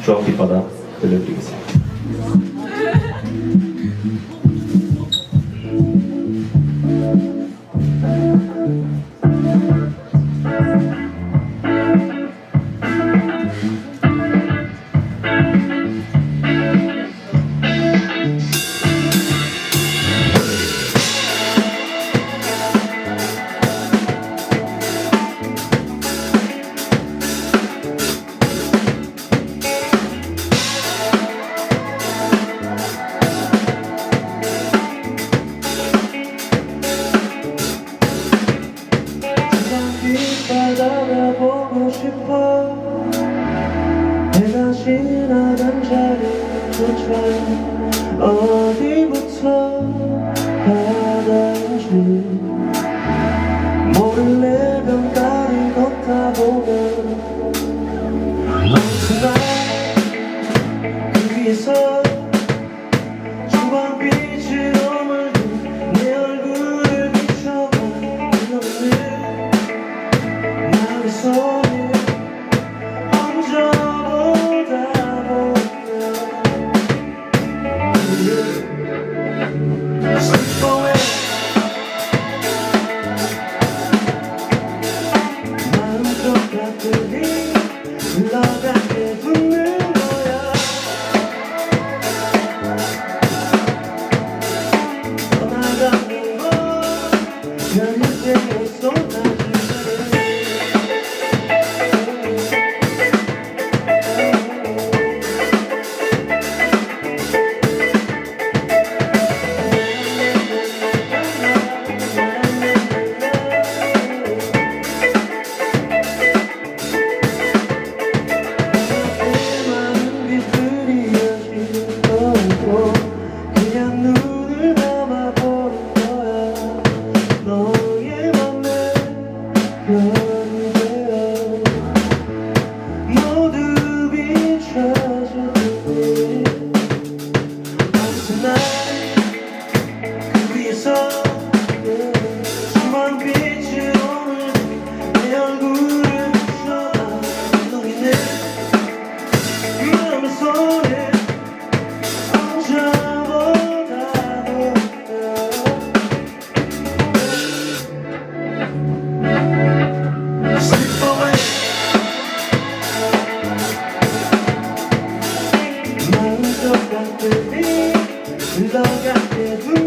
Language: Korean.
저 뒷바다 들려드리겠습니다. 보고 싶어 내가 지나간 자리조차 어디부터 바다인지 모를래 변가를 걷다 보면 어느새 그 위에서 주황빛으로 물든 내 얼굴을 비춰봐 너는 나의 손을 얹어보다 보면 Slip away 마음속 가끔이 흘러가게 두는 거야 떠나가는 건 별일 때문에 쏟아지는 그냥 눈을 감아보는 거야 너의 맘에 별이 되어 모두 비춰주니 어느새 날 그 위에서 주황 빛으로 물든 내 얼굴을 비춰봐 너희는 마음의 손에 Slip away 마음속 가끔이 흘러가게 두